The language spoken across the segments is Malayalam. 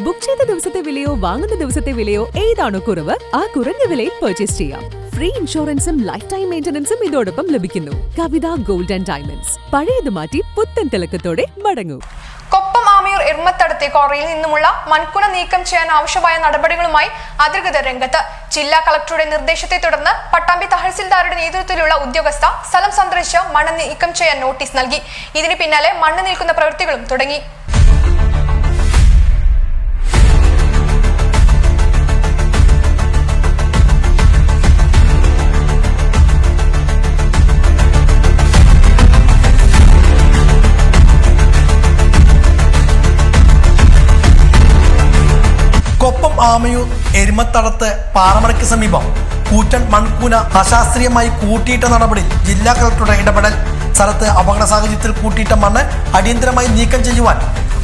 ബുക്ക് ചെയ്ത ദിവസത്തെ വിലയോ വാങ്ങുന്ന ദിവസത്തെ വിലയോ ഏതാണോ കുറവ് ആ കുറഞ്ഞ വിലയിൽ പർച്ചേസ് ചെയ്യാം. ഫ്രീ ഇൻഷുറൻസും ലൈഫ് ടൈം മെയിന്റനൻസും ഇതോടൊപ്പം ലഭിക്കുന്നു. കവിത ഗോൾഡ് ആൻഡ് ഡയമണ്ട്സ്, പഴയത് മാറ്റി പുത്തൻ തിളക്കത്തോടെ മടങ്ങൂ. കൊപ്പം ആമിയൂർ ഇർമത്തടത്തെ ക്വാറിയിൽ നിന്നുമുള്ള മൺകുന നീക്കം ചെയ്യാൻ ആവശ്യമായ നടപടികളുമായി അധികൃതർ രംഗത്ത്. ജില്ലാ കളക്ടറുടെ നിർദ്ദേശത്തെ തുടർന്ന് പട്ടാമ്പി തഹസിൽദാരുടെ നേതൃത്വത്തിലുള്ള ഉദ്യോഗസ്ഥ സ്ഥലം സന്ദർശിച്ച് മണ്ണ് നീക്കം ചെയ്യാൻ നോട്ടീസ് നൽകി. ഇതിന് പിന്നാലെ മണ്ണ് നീക്കുന്ന പ്രവൃത്തികളും തുടങ്ങി. കൊപ്പം ആമയൂർ എരുമത്തടത്ത് പാറമടയ്ക്ക് സമീപം കൂറ്റൻ മൺകൂന അശാസ്ത്രീയമായി കൂട്ടിയിട്ട നടപടിയിൽ ജില്ലാ കളക്ടറുടെ ഇടപെടൽ. സ്ഥലത്ത് അപകട സാഹചര്യത്തിൽ കൂട്ടിയിട്ട മണ്ണ് അടിയന്തരമായി നീക്കം ചെയ്യുവാൻ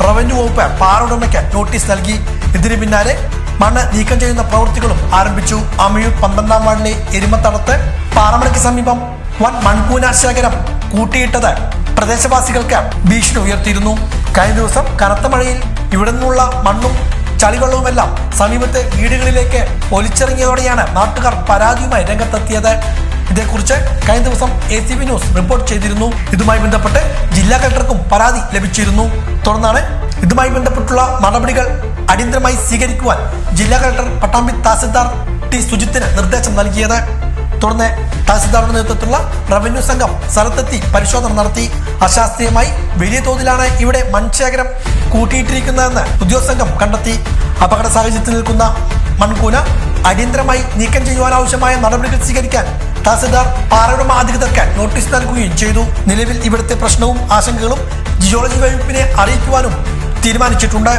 റവന്യൂ വകുപ്പ് പാറ ഉടമയ്ക്ക് നോട്ടീസ് നൽകി. ഇതിന് പിന്നാലെ മണ്ണ് നീക്കം ചെയ്യുന്ന പ്രവൃത്തികളും ആരംഭിച്ചു. ആമയൂർ 12-ാം വാർഡിലെ എരുമത്തടത്ത് പാറമടയ്ക്ക് സമീപം വൻ മൺകൂന ശേഖരം കൂട്ടിയിട്ടത് പ്രദേശവാസികൾക്ക് ഭീഷണി ഉയർത്തിയിരുന്നു. കഴിഞ്ഞ ദിവസം കനത്ത മഴയിൽ ഇവിടെ നിന്നുള്ള മണ്ണും ചളിവെള്ളവുമെല്ലാം സമീപത്തെ വീടുകളിലേക്ക് ഒലിച്ചിറങ്ങിയതോടെയാണ് നാട്ടുകാർ പരാതിയുമായി രംഗത്തെത്തിയത്. ഇതേക്കുറിച്ച് കഴിഞ്ഞ ദിവസം ACB ന്യൂസ് റിപ്പോർട്ട് ചെയ്തിരുന്നു. ഇതുമായി ബന്ധപ്പെട്ട് ജില്ലാ കളക്ടർക്കും പരാതി ലഭിച്ചിരുന്നു. തുടർന്നാണ് ഇതുമായി ബന്ധപ്പെട്ടുള്ള നടപടികൾ അടിയന്തരമായി സ്വീകരിക്കുവാൻ ജില്ലാ കളക്ടർ പട്ടാമ്പി തഹസിൽദാർ T. സുജിത്തിന് നിർദ്ദേശം നൽകിയത്. തുടർന്ന് തഹസിൽദാറുടെ നേതൃത്വത്തിലുള്ള റവന്യൂ സംഘം സ്ഥലത്തെത്തി പരിശോധന നടത്തി. അശാസ്ത്രീയമായി വലിയ തോതിലാണ് ഇവിടെ മൺശേഖരം കൂട്ടിയിട്ടിരിക്കുന്നതെന്ന് ഉദ്യോഗസ്ഥ കണ്ടെത്തി. അപകട സാഹചര്യത്തിൽ നിൽക്കുന്ന മൺകൂന അടിയന്തരമായി നീക്കം ചെയ്യുവാനാവശ്യമായ നടപടികൾ സ്വീകരിക്കാൻ തഹസിൽദാർ പാറയുടമ അധികൃതർക്ക് നോട്ടീസ് നൽകുകയും ചെയ്തു. നിലവിൽ ഇവിടുത്തെ പ്രശ്നവും ആശങ്കകളും ജിയോളജി വകുപ്പിനെ അറിയിക്കുവാനും തീരുമാനിച്ചിട്ടുണ്ട്.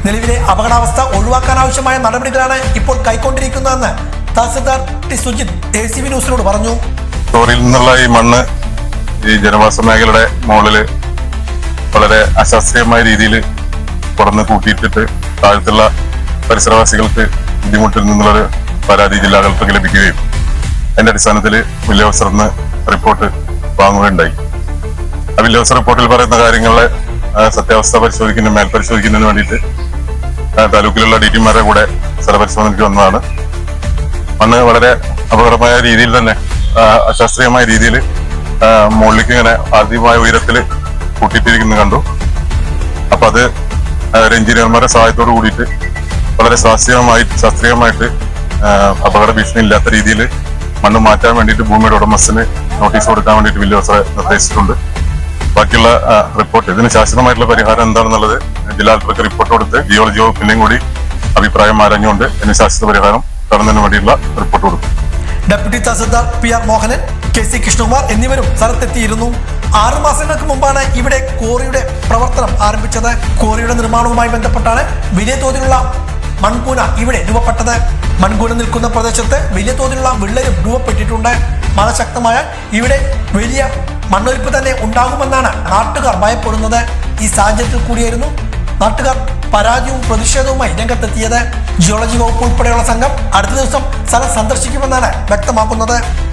നിലവിലെ അപകടാവസ്ഥ ഒഴിവാക്കാനാവശ്യമായ നടപടികളാണ് ഇപ്പോൾ കൈക്കൊണ്ടിരിക്കുന്നതെന്ന് തഹസിൽദാർ T. സുജിത് ACB ന്യൂസിനോട് പറഞ്ഞു. ക്വാറിയിൽ നിന്നുള്ള ഈ മണ്ണ് ഈ ജനവാസ മേഖലയുടെ മുകളില് വളരെ അശാസ്ത്രീയമായ രീതിയിൽ പുറന്ന് കൂട്ടിയിട്ടിട്ട് താഴത്തുള്ള പരിസരവാസികൾക്ക് ബുദ്ധിമുട്ടിൽ നിന്നുള്ളൊരു പരാതി ജില്ലാ കളക്ടർക്ക് ലഭിക്കുകയും അതിന്റെ അടിസ്ഥാനത്തിൽ വില്ലേജ് ഓഫീസറിന് റിപ്പോർട്ട് വാങ്ങുകയുണ്ടായി. ആ വില്ലേജ് ഓഫീസർ റിപ്പോർട്ടിൽ പറയുന്ന കാര്യങ്ങളെ സത്യാവസ്ഥ പരിശോധിക്കുന്നതിന് മേൽപരിശോധിക്കുന്നതിന് വേണ്ടിയിട്ട് താലൂക്കിലുള്ള DTമാരുടെ കൂടെ സ്ഥലപരിശോധനയ്ക്ക് വന്നതാണ്. മണ്ണ് വളരെ അപകടമായ രീതിയിൽ തന്നെ അശാസ്ത്രീയമായ രീതിയിൽ മുകളിലേക്ക് ഇങ്ങനെ ആദ്യമായ ഉയരത്തിൽ കൂട്ടിയിട്ടിരിക്കുന്നത് കണ്ടു. അപ്പൊ അത് എഞ്ചിനീയർമാരുടെ സഹായത്തോട് കൂടിയിട്ട് വളരെ ശാസ്ത്രീയമായിട്ട് അപകട ഭീഷണി ഇല്ലാത്ത രീതിയിൽ മണ്ണ് മാറ്റാൻ വേണ്ടിയിട്ട് ഭൂമിയുടെ ഉടമസ്ഥന് നോട്ടീസ് കൊടുക്കാൻ വേണ്ടിയിട്ട് വില്ലേജ് ഓഫീസറെ നിർദ്ദേശിച്ചിട്ടുണ്ട്. ബാക്കിയുള്ള റിപ്പോർട്ട് ഇതിന് ശാശ്വതമായിട്ടുള്ള പരിഹാരം എന്താണെന്നുള്ളത് ജില്ലാ കളക്ടർക്ക് റിപ്പോർട്ട് കൊടുത്ത് ജിയോളജി വകുപ്പിന്റെയും കൂടി അഭിപ്രായം ആരാഞ്ഞുകൊണ്ട് ഇതിന് ശാശ്വത പരിഹാരം കാണുന്നതിന് വേണ്ടിയുള്ള റിപ്പോർട്ട് കൊടുക്കും. Deputy tahsildar PR Mohanan, KC Krishnakumar എന്നിവരും സ്ഥലത്തെത്തിയിരുന്നു. 6 മാസങ്ങൾക്ക് മുമ്പാണ് ഇവിടെ ക്വാറിയുടെ പ്രവർത്തനം ആരംഭിച്ചത്. ക്വാറിയുടെ നിർമ്മാണവുമായി ബന്ധപ്പെട്ടാണ് വലിയ തോതിലുള്ള മൺകൂന ഇവിടെ രൂപപ്പെട്ടത്. മൺകൂന നിൽക്കുന്ന പ്രദേശത്ത് വലിയ തോതിലുള്ള വിള്ളലും രൂപപ്പെട്ടിട്ടുണ്ട്. മഴ ശക്തമായാൽ ഇവിടെ വലിയ മണ്ണൊലിപ്പ് തന്നെ ഉണ്ടാകുമെന്നാണ് നാട്ടുകാർ ഭയപ്പെടുന്നത്. ഈ സാഹചര്യത്തിൽ കൂടിയായിരുന്നു നാട്ടുകാർ പരാതിയും പ്രതിഷേധവുമായി രംഗത്തെത്തിയത്. ജിയോളജി വകുപ്പ് ഉൾപ്പെടെയുള്ള സംഘം അടുത്ത ദിവസം സ്ഥലം സന്ദർശിക്കുമെന്നാണ് വ്യക്തമാക്കുന്നത്.